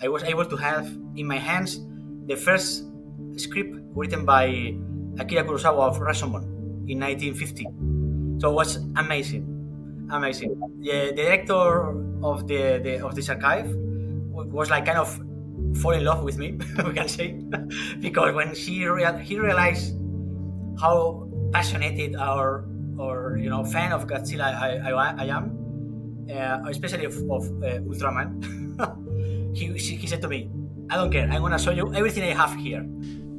I was able to have in my hands the first script written by Akira Kurosawa of Rashomon in 1950. So it was amazing, amazing. The director of of this archive was like kind of fall in love with me, we can say, because when he realized how passionate or fan of Godzilla I am, especially of Ultraman. He said to me, "I don't care. I'm gonna show you everything I have here."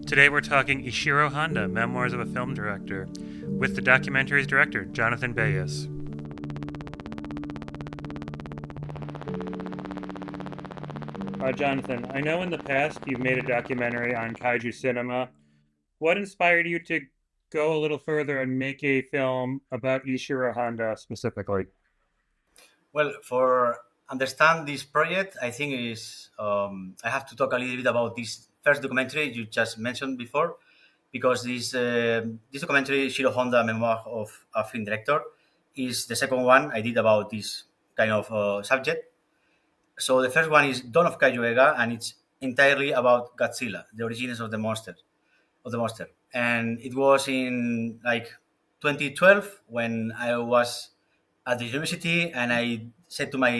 Today we're talking Ishiro Honda, Memoirs of a Film Director, with the documentary's director, Jonathan Bayes. Jonathan, I know in the past you've made a documentary on Kaiju cinema. What inspired you to go a little further and make a film about Ishiro Honda specifically? Well, for understand this project, I think is I have to talk a little bit about this first documentary you just mentioned before, because this documentary, Ishiro Honda, Memoir of a Film Director, is the second one I did about this kind of subject. So the first one is Dawn of Kaiju Ega, and it's entirely about Godzilla, the origins of the monster. And it was in like 2012 when I was at the university, and I said to my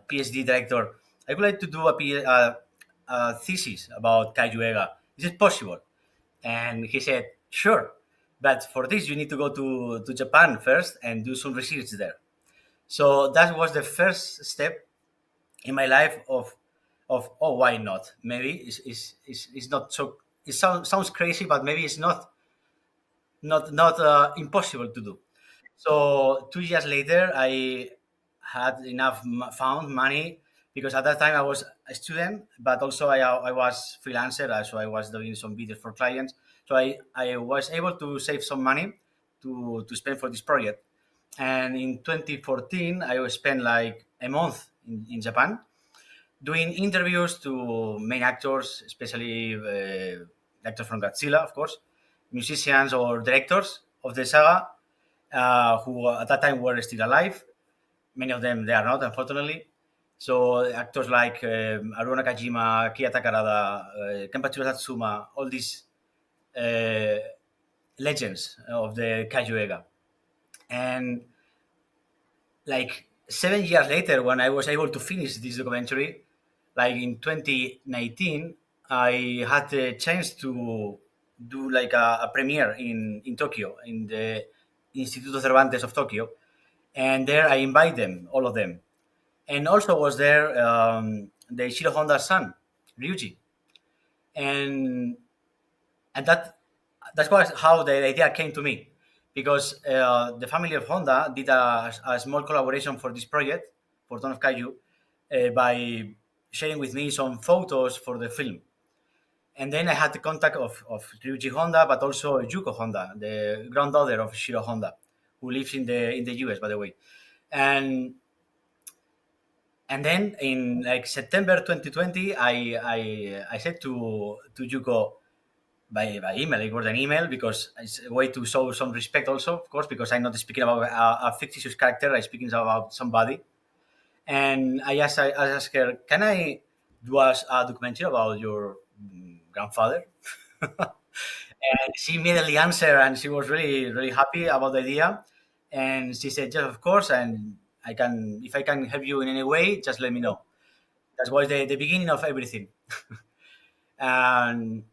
PhD director, I would like to do a thesis about Kaiju Ega. Is it possible? And he said, sure, but for this you need to go to Japan first and do some research there. So that was the first step in my life of oh, why not? Maybe it's not so. It sounds crazy, but maybe it's not impossible to do. So 2 years later, I had enough found money, because at that time I was a student, but also I was freelancer, so I was doing some videos for clients. So I was able to save some money to spend for this project. And in 2014, I spent like a month in Japan doing interviews to main actors, especially actors from Godzilla, of course, musicians or directors of the saga, who at that time were still alive. Many of them they are not, unfortunately. So actors like Aruna Kajima, Kia Takarada, Kenpachiro Satsuma, all these uh, legends of the Kaiju Ega. And like 7 years later, when I was able to finish this documentary, like in 2019, I had the chance to do like a premiere in Tokyo, in the Instituto Cervantes of Tokyo. And there I invite them, all of them. And also was there the Ishiro Honda's son, Ryuji. And that's was how the idea came to me, because the family of Honda did a small collaboration for this project for Dawn of Kaiju, by sharing with me some photos for the film. And then I had the contact of Ryuji Honda, but also Yuko Honda, the granddaughter of Shiro Honda, who lives in the US, by the way. And and then in like September 2020, I said to Yuko, by email. It was an email because it's a way to show some respect also, of course, because I'm not speaking about a fictitious character. I'm speaking about somebody. And I asked her, can I do a documentary about your grandfather? And she immediately answered, and she was really, really happy about the idea. And she said, yes, of course. And if I can help you in any way, just let me know. That was the beginning of everything. And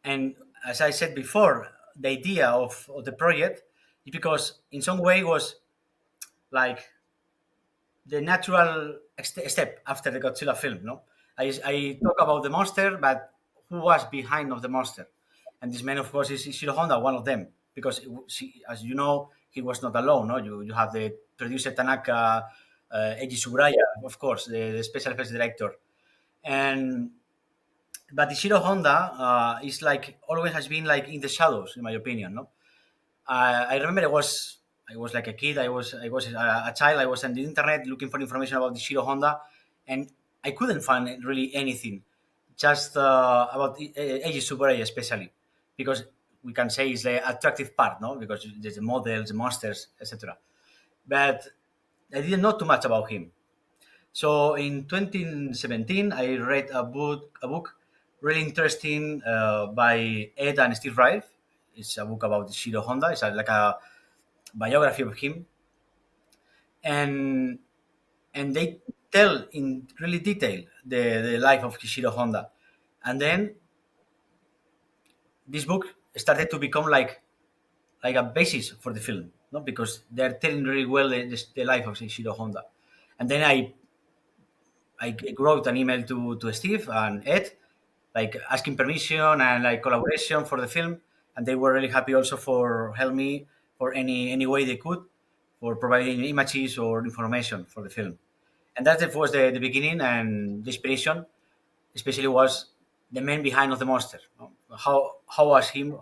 And as I said before, the idea of the project is because in some way was like the natural step after the Godzilla film. No, I talk about the monster, but who was behind of the monster? And this man, of course, is Ishiro Honda, one of them, because as you know, he was not alone. No, you have the producer Tanaka, Eiji Tsuburaya, of course, the special effects director, and but Ishiro Honda is like always has been like in the shadows, in my opinion. No, I remember I was like a kid. I was a child. I was on the internet looking for information about Ishiro Honda, and I couldn't find really anything. Just about Eiji Tsuburaya especially, because we can say it's the attractive part, no? Because there's the models, the monsters, etc. But I didn't know too much about him. So in 2017, I read a book really interesting by Ed and Steve Reif. It's a book about Ishiro Honda. It's like a biography of him, and they tell in really detail the life of Ishiro Honda. And then this book started to become like a basis for the film, no? Because they're telling really well the life of Ishiro Honda. And then I wrote an email to Steve and Ed, like asking permission and like collaboration for the film, and they were really happy also for help me for any way they could for providing images or information for the film. And that was the beginning, and the inspiration especially was the man behind of the monster. No? How was him?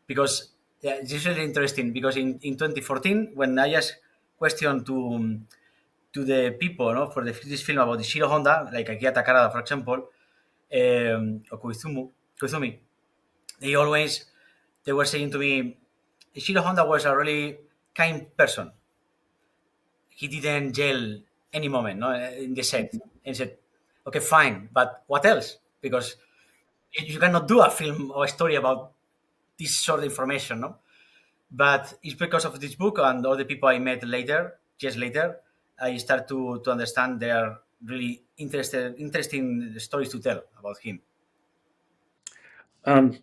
Because yeah, it's really interesting because in 2014 when I asked question to the people, no, for this film about the Shiro Honda, like Akira Takara, for example, or Koizumi, they always they were saying to me, Shiro Honda was a really kind person. He didn't yell any moment, no, in the set. And said, okay, fine, but what else? Because you cannot do a film or a story about this sort of information, no? But it's because of this book and all the people I met later, years later, I start to understand there are really interesting stories to tell about him. Um,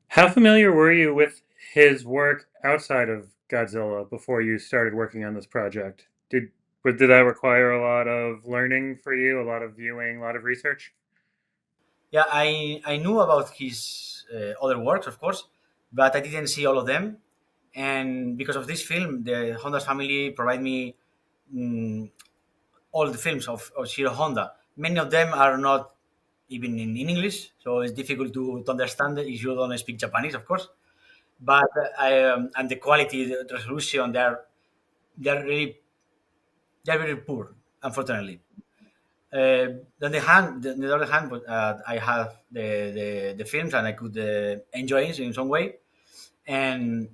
how familiar were you with his work outside of Godzilla before you started working on this project? Did that require a lot of learning for you, a lot of viewing, a lot of research? Yeah, I knew about his other works, of course, but I didn't see all of them. And because of this film, the Honda family provide me mm, all the films of Shiro Honda. Many of them are not even in English, so it's difficult to understand it if you don't speak Japanese, of course. But and the quality, the resolution, they're really they're very poor, unfortunately. On the other hand, I have the films and I could enjoy it in some way, and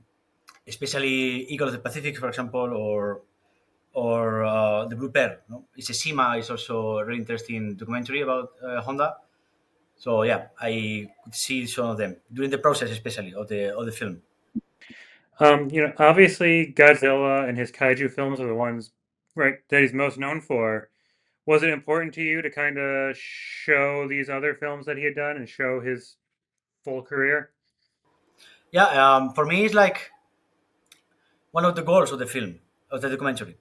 especially Eagle of the Pacific, for example, or the Blue Pearl. No? Ishishima is also a really interesting documentary about Honda. So yeah, I could see some of them during the process, especially of the film. Obviously Godzilla and his kaiju films are the ones, right, that he's most known for. Was it important to you to kind of show these other films that he had done and show his full career? Yeah, for me, it's like one of the goals of the film, of the documentary,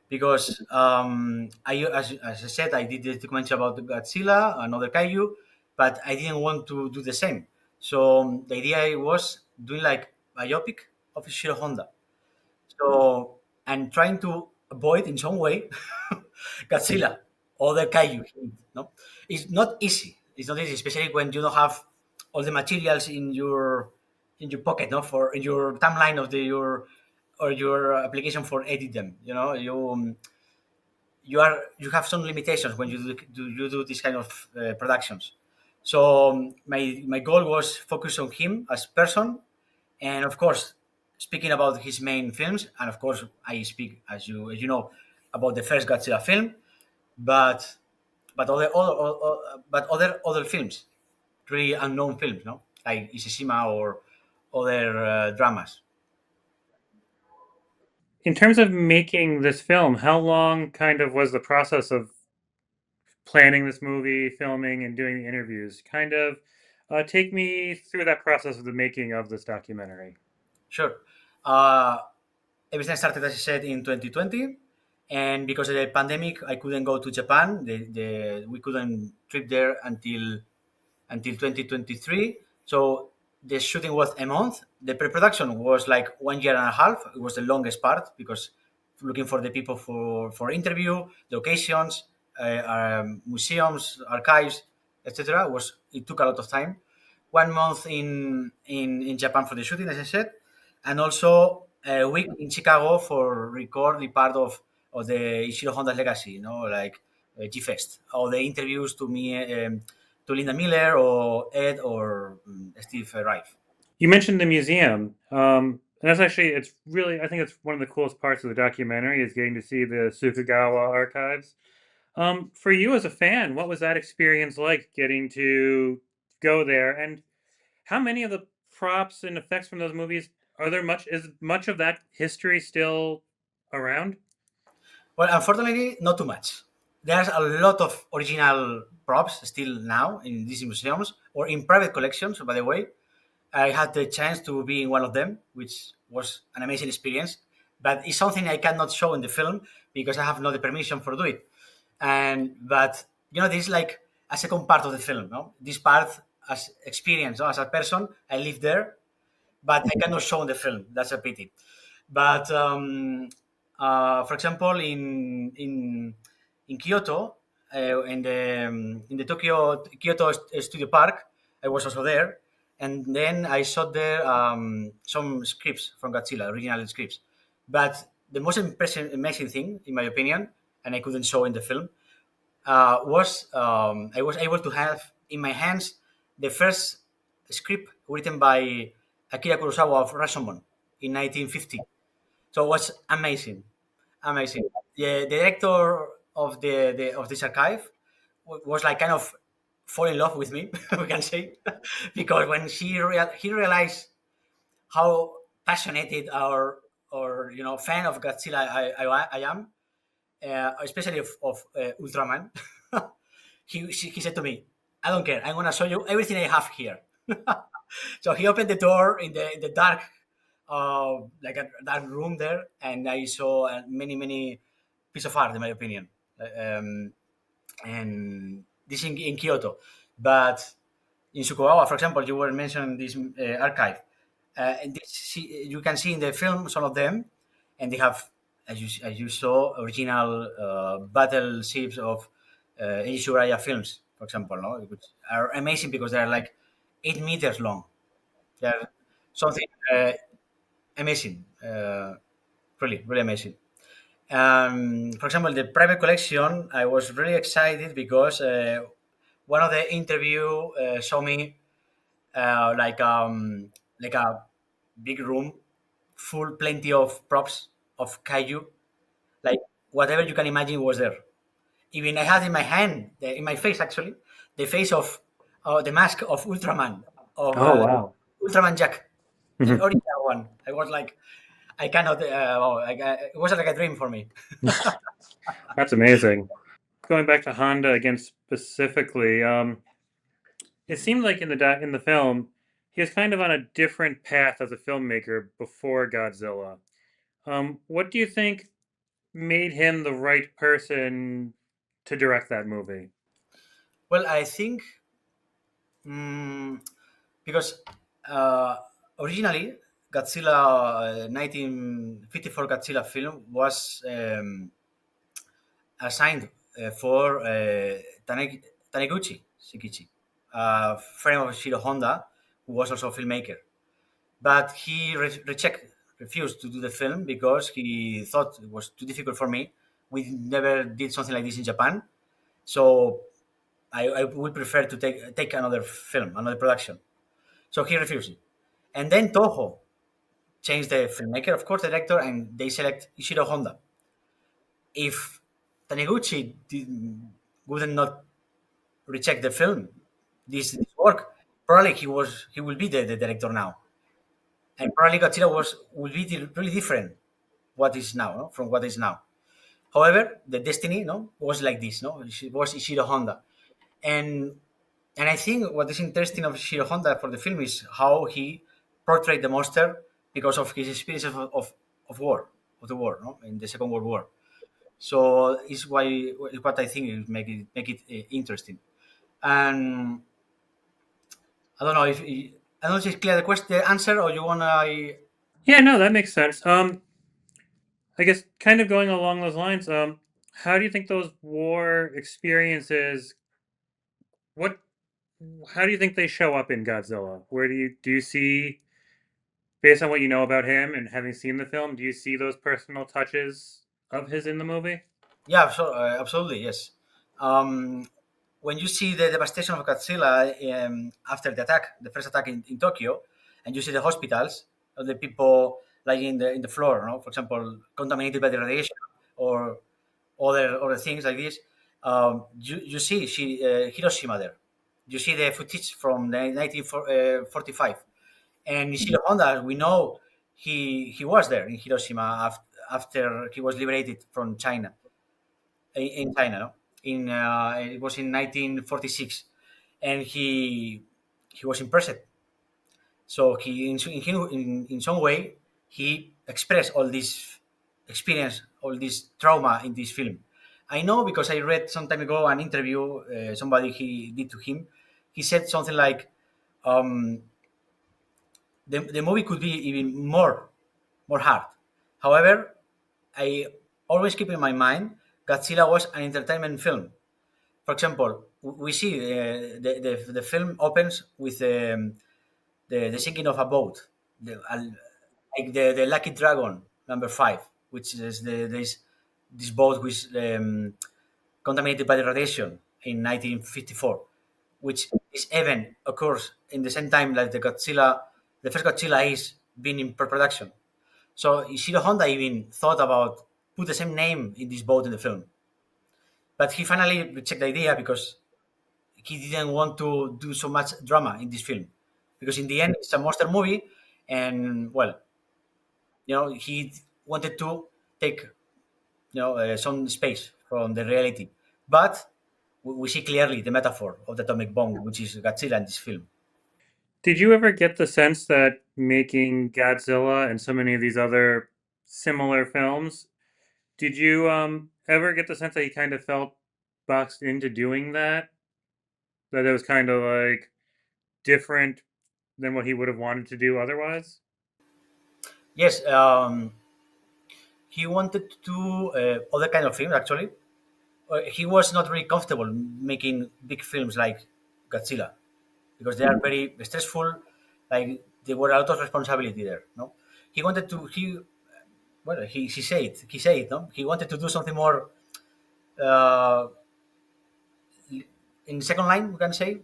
because as I said, I did this documentary about the Godzilla, another Kaiju, but I didn't want to do the same. So the idea was doing like biopic of Ishiro Honda. So and trying to avoid in some way Godzilla, other Kaiju. No, it's not easy. It's not easy, especially when you don't have all the materials in your pocket, no, for in your timeline of your application for edit them. You have some limitations when you do this kind of productions. So my goal was focus on him as person, and of course speaking about his main films, and of course I speak as you know about the first Godzilla film, but other films, really unknown films, no, like Ishishima or other dramas. In terms of making this film, how long kind of was the process of planning this movie, filming, and doing the interviews? Kind of take me through that process of the making of this documentary. Sure. uh, Everything started, as I said, in 2020, and because of the pandemic, I couldn't go to Japan. We couldn't trip there until 2023. So the shooting was a month. The pre-production was like 1 year and a half. It was the longest part because looking for the people for interview, the occasions, museums, archives, etc. Was it took a lot of time. 1 month in Japan for the shooting, as I said, and also a week in Chicago for record the part of the Ishiro Honda's legacy, like G Fest or the interviews to me, to Linda Miller or Ed or Steve Reif. You mentioned the museum, and that's actually it's really I think it's one of the coolest parts of the documentary is getting to see the Sukagawa archives. For you as a fan, what was that experience like getting to go there? And how many of the props and effects from those movies are there much? Is much of that history still around? Well, unfortunately, not too much. There's a lot of original props still now in these museums or in private collections, by the way. I had the chance to be in one of them, which was an amazing experience. But it's something I cannot show in the film because I have not the permission for do it. And but this is like a second part of the film. No, this part as experience. No? As a person, I live there, but I cannot show in the film. That's a pity. But for example, in Kyoto, in the Tokyo Kyoto Studio Park, I was also there, and then I saw there some scripts from Godzilla, original scripts. But the most impressive, amazing thing, in my opinion, and I couldn't show in the film, was I was able to have in my hands the first script written by Akira Kurosawa of Rashomon in 1950. So it was amazing, amazing. The director of of this archive was like kind of fall in love with me, we can say, because when he realized how passionate or fan of Godzilla I am, especially of Ultraman. He said to me, "I don't care. I'm gonna show you everything I have here." So he opened the door in the dark, like a dark room there, and I saw many piece of art, in my opinion, and this in Kyoto. But in Sukugawa, for example, you were mentioning this archive. And you can see in the film some of them, and they have, as you saw, original battleships of Eiji Shuraya films, for example, no? Which are amazing because they are like 8 meters long. They're something amazing, really amazing. For example, the private collection, I was really excited because one of the interview showed me uh, like um, like a big room full plenty of props of kaiju, like whatever you can imagine was there. Even I had in my hand, in my face actually, the face of the mask of Ultraman, of Oh wow. Ultraman Jack, the original one. I was like, I cannot. It was like a dream for me. That's amazing. Going back to Honda again specifically, it seemed like in in the film he was kind of on a different path as a filmmaker before Godzilla. What do you think made him the right person to direct that movie? Well, I think because uh, originally Godzilla 1954 Godzilla film was assigned for Taniguchi Shikichi, friend of Ishiro Honda, who was also a filmmaker. But he refused to do the film because he thought it was too difficult for me. We never did something like this in Japan, so I would prefer to take another film, another production. So he refused it. And then Toho changed the filmmaker, of course, the director, and they select Ishiro Honda. If Taniguchi wouldn't not reject the film, this work, probably he will be the director now, and probably Godzilla will be really different what is now, no? From what is now. However, the destiny, no, was like this, no, it was Ishiro Honda, and I think what is interesting of Ishiro Honda for the film is how he portrayed the monster because of his experience of war, of the war, no, in the Second World War. So it's why what I think is make it interesting. And I don't know if I don't know if it's clear the answer or you wanna. Yeah, no, that makes sense. I guess kind of going along those lines, how do you think those war experiences what how do you think they show up in Godzilla? Where do you see based on what you know about him and having seen the film, do you see those personal touches of his in the movie? Yeah, absolutely, yes. Um, when you see the devastation of Godzilla after the attack, the first attack in Tokyo, and you see the hospitals, the people lying in the floor, no? For example, contaminated by the radiation or other things like this, You see Hiroshima there. You see the footage from the 1945. And Ishiro Honda, we know he was there in Hiroshima after he was liberated from China, in China, no? It was in 1946, and he was impressed. So in some way, he expressed all this experience, all this trauma in this film. I know because I read some time ago an interview somebody he did to him. He said something like, um, the movie could be even more hard. However, I always keep in my mind Godzilla was an entertainment film. For example, we see the film opens with the sinking of a boat, like the Lucky Dragon number five, which is this boat which contaminated by the radiation in 1954, which this event occurs in the same time that the first Godzilla is being in production. So Ishiro Honda even thought about put the same name in this boat in the film, but he finally rejected the idea because he didn't want to do so much drama in this film, because in the end it's a monster movie, and well, he wanted to take some space from the reality, but we see clearly the metaphor of the atomic bomb, which is Godzilla in this film. Did you ever get the sense that making Godzilla and so many of these other similar films, did you ever get the sense that he kind of felt boxed into doing that? That it was kind of like different than what he would have wanted to do otherwise? Yes, he wanted to do other kind of films actually. He was not really comfortable making big films like Godzilla because they are very stressful. Like there were a lot of responsibility there. No, he wanted to. He no, he wanted to do something more uh, in second line, we can say.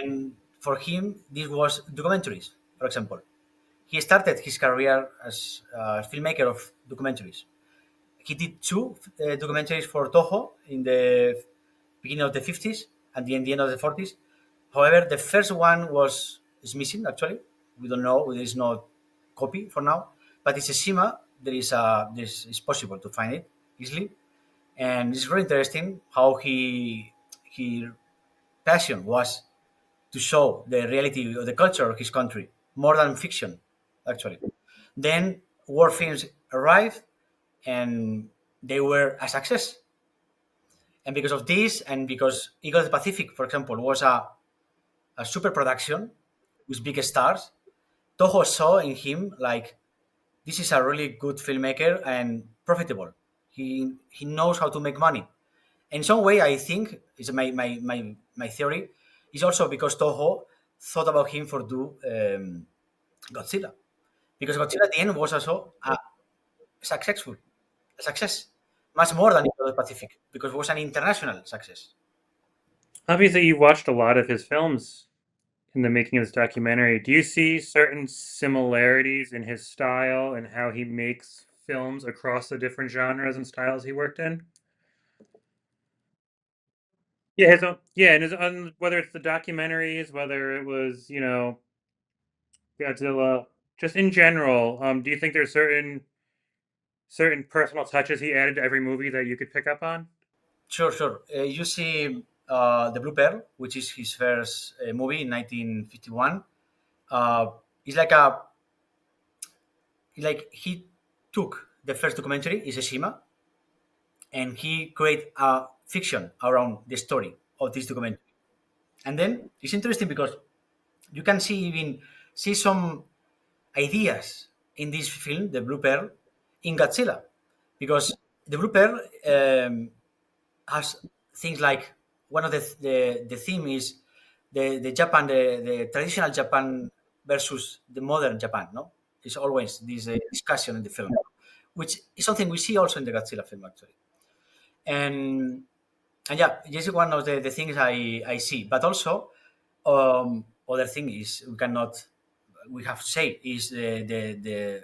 And for him, this was documentaries. For example, he started his career as a filmmaker of documentaries. He did two documentaries for Toho in the beginning of the 50s and the end of the 40s. However, the first one is missing actually. We don't know. There is no copy for now. But it's a Shima. This is possible to find it easily, and it's very interesting how he passion was to show the reality of the culture of his country more than fiction, actually. Then war films arrived and they were a success. And because of this, and because Eagle of the Pacific, for example, was a super production with big stars, Toho saw in him like this is a really good filmmaker and profitable. He knows how to make money. In some way, I think is my theory is also because Toho thought about him for do Godzilla, because Godzilla at the end was also successful, a success, much more than the Pacific, because it was an international success. Obviously, you watched a lot of his films in the making of this documentary. Do you see certain similarities in his style and how he makes films across the different genres and styles he worked in? Yeah, his own, yeah, and his own, whether it's the documentaries, whether it was, Godzilla, just in general, do you think there's certain personal touches he added to every movie that you could pick up on? Sure, sure. You see the Blue Pearl, which is his first movie in 1951. It's like he took the first documentary, Ishishima, and he created a fiction around the story of this documentary. And then it's interesting because you can see some ideas in this film, The Blue Pearl, in Godzilla, because the Blue Pearl has things like one of the theme is the Japan, the traditional Japan versus the modern Japan. No, it's always this discussion in the film, which is something we see also in the Godzilla film actually. And yeah, this is one of the things I see. But also, other thing is we have to say is the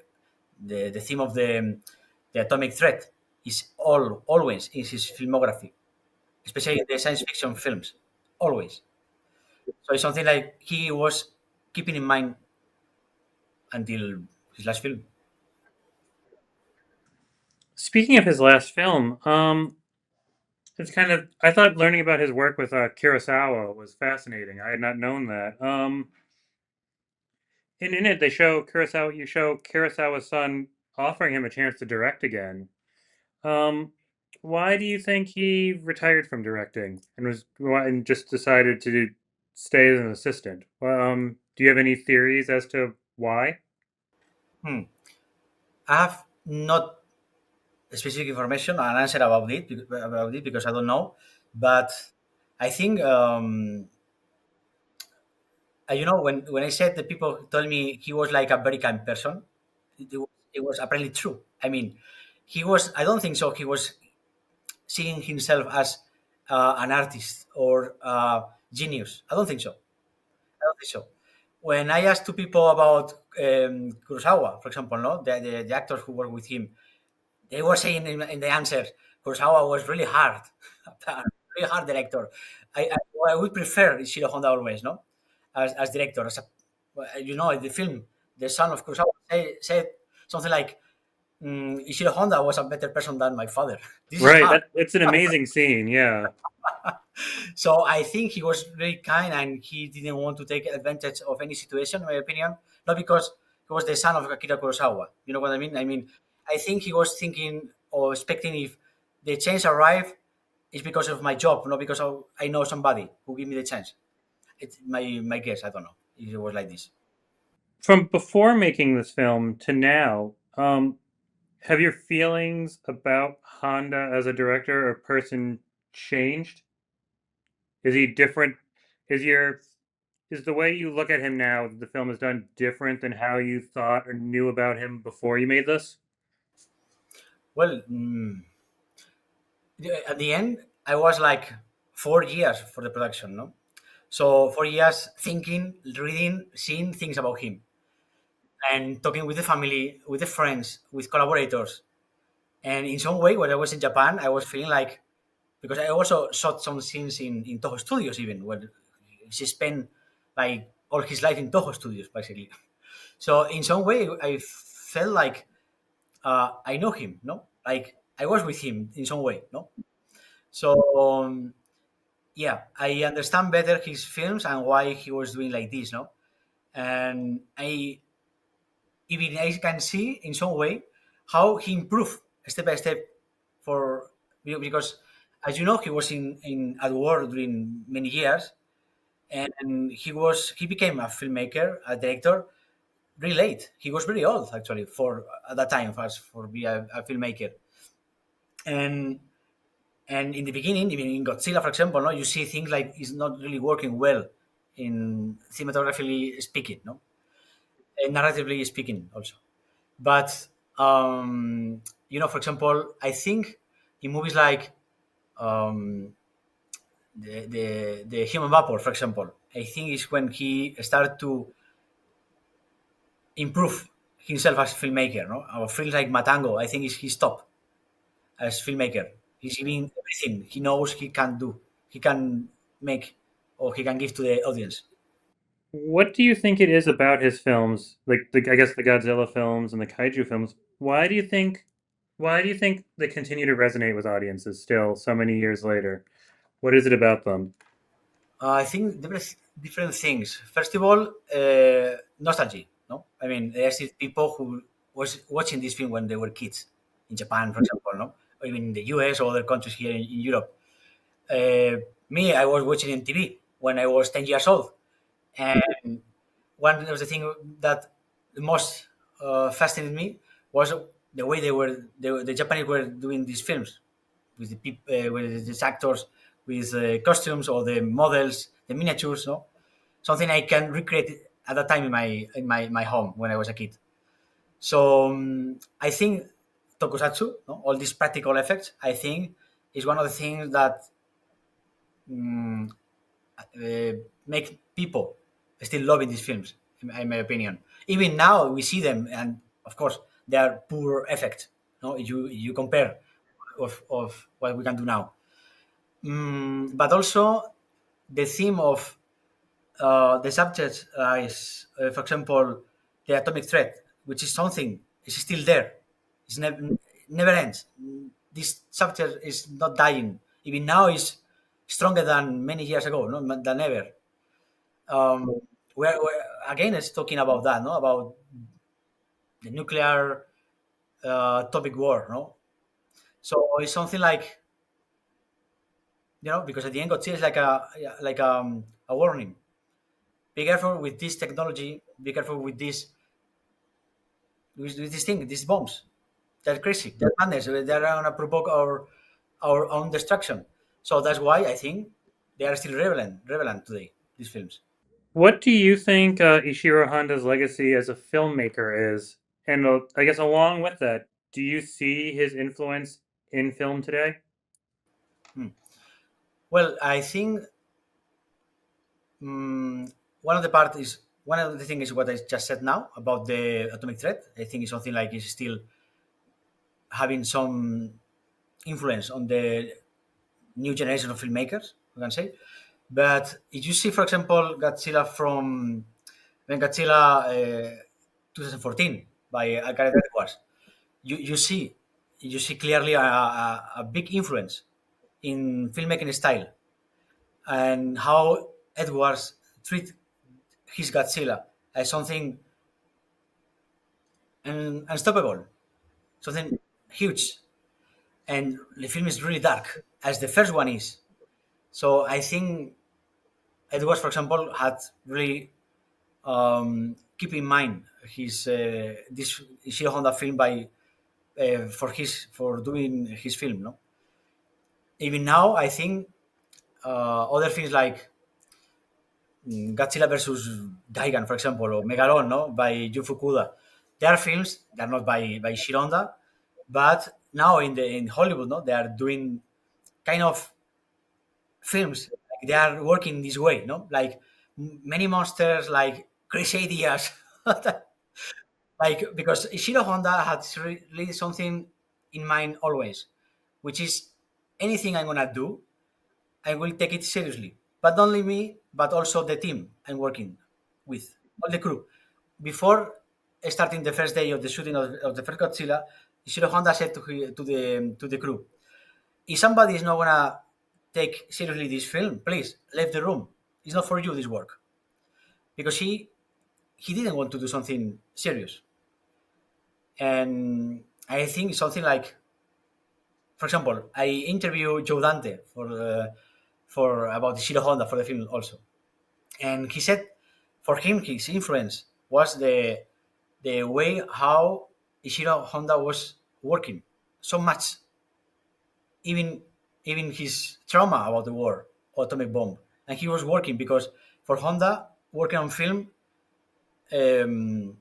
theme of the atomic threat is always in his filmography. especially the science fiction films, always. So it's something like he was keeping in mind until his last film. Speaking of his last film, it's kind of I thought learning about his work with Kurosawa was fascinating. I had not known that. In it, they show Kurosawa. You show Kurosawa's son offering him a chance to direct again. Um, why do you think he retired from directing and just decided to stay as an assistant? Do you have any theories as to why? Hmm. I have not specific information and answer about it because I don't know. But I think when I said that people told me he was like a very kind person, it was apparently true. I mean, he was. I don't think so. He was seeing himself as an artist or genius. I don't think so. I don't think so. When I asked two people about Kurosawa, for example, no, the actors who work with him, they were saying in the answer, Kurosawa was really hard, a really hard director. I would prefer Ishiro Honda always, no, as director. In the film, the son of Kurosawa said something like, Ishiro Honda was a better person than my father. This is Right, hard. that it's an amazing scene. Yeah, So I think he was very kind and he didn't want to take advantage of any situation, in my opinion. Not because he was the son of Akira Kurosawa. You know what I mean? I mean, I think he was thinking or expecting if the chance arrived, it's because of my job, not because I know somebody who give me the chance. It's my guess. I don't know if it was like this. from before making this film to now, have your feelings about Honda as a director or person changed? Is he different? Is your is the way you look at him now, the film is done different than how you thought or knew about him before you made this? Well, at the end, I was like 4 years for the production, no? So 4 years thinking, reading, seeing things about him and talking with the family, with the friends, with collaborators. And in some way, when I was in Japan, I was feeling like, because I also shot some scenes in Toho Studios, even where she spent like all his life in Toho Studios, basically. So in some way, I felt like I know him, no? Like I was with him in some way, no? So yeah, I understand better his films and why he was doing like this, no? And I can see in some way how he improved step by step for because as you know he was in at war during many years and he became a filmmaker, a director really late. He was very old actually for at that time for be a filmmaker. And and in the beginning, even in Godzilla, for example, no, you see things like it's not really working well in cinematographically speaking, no, and narratively speaking also. But for example, I think in movies like um, the Human Vapor, for example, I think is when he started to improve himself as a filmmaker. No, or films like Matango, I think is his top as filmmaker. He's giving everything he knows he can do. He can make or he can give to the audience. What do you think it is about his films, like I guess the Godzilla films and the Kaiju films? Why do you think they continue to resonate with audiences still so many years later? What is it about them? I think different things. First of all, nostalgia. No, I mean there's these people who was watching this film when they were kids in Japan, for example, no, or even in the US or other countries here in Europe. Uh, Me, I was watching in TV when I was 10 years old, and one of the things that the most fascinated me was the way the Japanese were doing these films with the with these actors with costumes or the models, the miniatures, no, something I can recreate at that time in my home when I was a kid. So I think tokusatsu, no, all these practical effects, I think is one of the things that um, uh, make people still loving these films, in my opinion. Even now we see them, and of course they are poor effect. No, you compare of what we can do now. But also the theme of the subject is, for example, the atomic threat, which is something is still there. It's never ends. This subject is not dying. Even now, is stronger than many years ago, no, than ever. Um, we're again, it's talking about that, no, about the nuclear topic war, no. So it's something like, because at the end, Godzilla is like a warning. Be careful with this technology. Be careful with this thing, these bombs. They're crazy. They're madness. They're gonna provoke our own destruction. So that's why I think they are still relevant today. These films. What do you think Ishiro Honda's legacy as a filmmaker is? And I guess along with that, do you see his influence in film today? Hmm. Well, I think um, one of the things is what I just said now about the atomic threat. I think it's something like it's still having some influence on the new generation of filmmakers, we can say. But if you see, for example, Godzilla 2014 by Akira Kurosawa, you see clearly a big influence in filmmaking style and how Edwards treat his Godzilla as something unstoppable, something huge, and the film is really dark, as the first one is. So I think Edwards, for example, had really keep in mind his this Ishiro Honda film by for doing his film. No, even now I think other things like Godzilla versus Daigan, for example, or Megalon, no, by Yu Fukuda. They are films. They are not by Ishiro Honda, but now in Hollywood, no, they are doing kind of films. Like they are working this way, no, like many monsters, like crazy ideas. Like because Ishiro Honda had really something in mind always, which is anything I'm gonna do, I will take it seriously. But not only me, but also the team I'm working with, all the crew. Before starting the first day of the shooting of the first Godzilla, Ishiro Honda said to the crew, "If somebody is not gonna take seriously this film, please leave the room. It's not for you this work," because he didn't want to do something serious. And I think something like, for example, I interviewed Joe Dante for about Shiro Honda for the film also, and he said for him his influence was the way how Ishiro Honda was working so much, even even his trauma about the war, atomic bomb, and he was working because for Honda working on film um,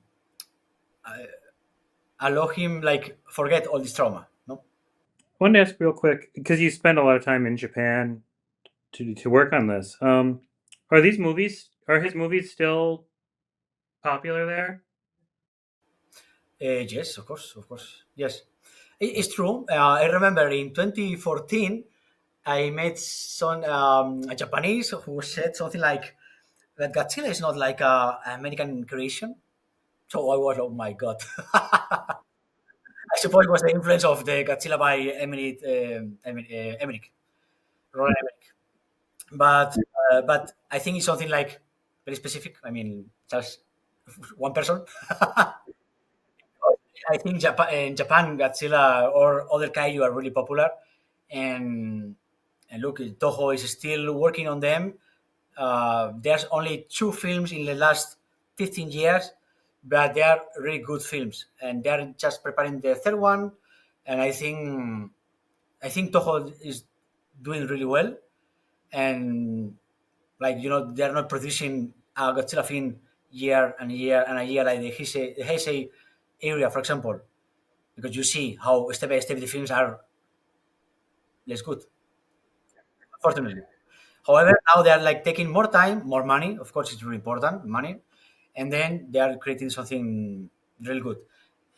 allow him like forget all this trauma. No. I wanted to ask real quick because you spent a lot of time in Japan to work on this. Are his movies still popular there? Yes, of course, yes. It's true. I remember in 2014, I met some a Japanese who said something like that Godzilla is not like a American creation. So I was, oh my god. I suppose it was the influence of the Godzilla by Emmerich, Roland Emmerich. But I think it's something like very specific. I mean, just one person. I think in Japan, Godzilla or other kaiju are really popular, and look, Toho is still working on them. There's only two films in the last 15 years, but they are really good films, and they're just preparing the third one. And I think Toho is doing really well, and like they're not producing a Godzilla film year and year and a year like the Heisei area, for example, because you see how step by step the films are less good, unfortunately. However, now they are like taking more time, more money. Of course, it's really important, money, and then they are creating something really good.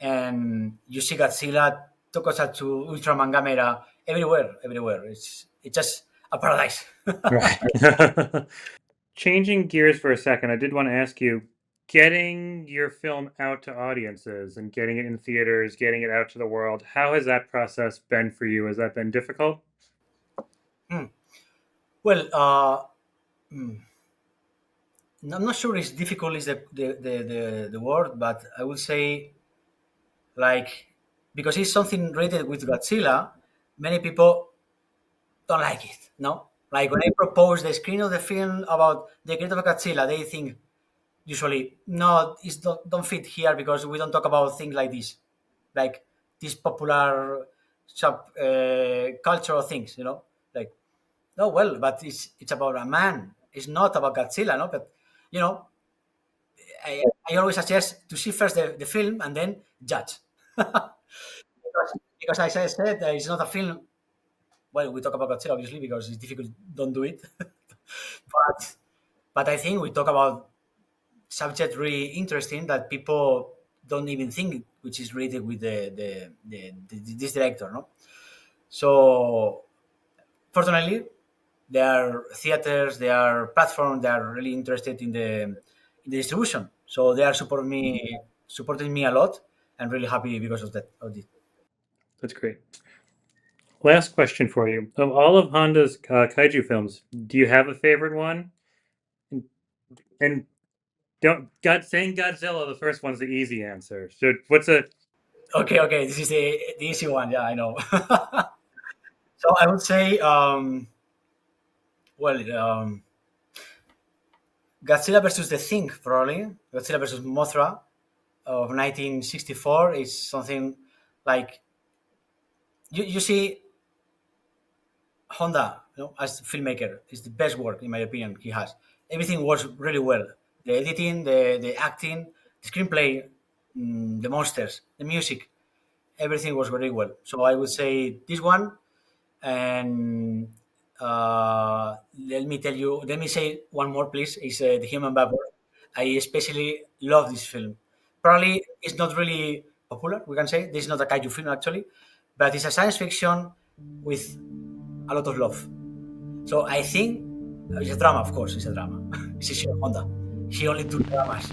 And you see Godzilla, Tokusatsu, Ultraman Gamera everywhere, everywhere. It's just a paradise. Right. Changing gears for a second, I did want to ask you, getting your film out to audiences and getting it in theaters, getting it out to the world, how has that process been for you? Has that been difficult? Hmm. Well, I'm not sure it's difficult is the word, but I would say like because it's something related with Godzilla, many people don't like it. No, like when I propose the screen of the film about the creator of Godzilla, they think usually no, it's don't fit here because we don't talk about things like this, like these popular sub cultural things. Like no, well, but it's about a man. It's not about Godzilla, no. But you know, I always suggest to see first the film and then judge. Because as I said, it's not a film. Well, we talk about Godzilla obviously because it's difficult. Don't do it. But I think we talk about subject really interesting that people don't even think, which is related with this director. No, so fortunately, there are theaters, there are platforms that are really interested in the distribution. So they are supporting me a lot. I'm really happy because of that. Of this. That's great. Last question for you. Of all of Honda's kaiju films, do you have a favorite one? And don't God saying Godzilla, the first one's the easy answer. So what's a Okay. This is the easy one. Yeah, I know. So I would say, well, Godzilla versus the Thing, probably. Godzilla versus Mothra of 1964 is something like you see Honda, as filmmaker, is the best work in my opinion he has. Everything works really well. The editing, the acting, the screenplay, the monsters, the music, everything was very well. So I would say this one, and let me say one more, please. Is The Human Vapor. I especially love this film. Probably it's not really popular. We can say this is not a kaiju film actually, but it's a science fiction with a lot of love. So I think it's a drama, of course. It's a drama. It's Ishiro Honda. He only do dramas.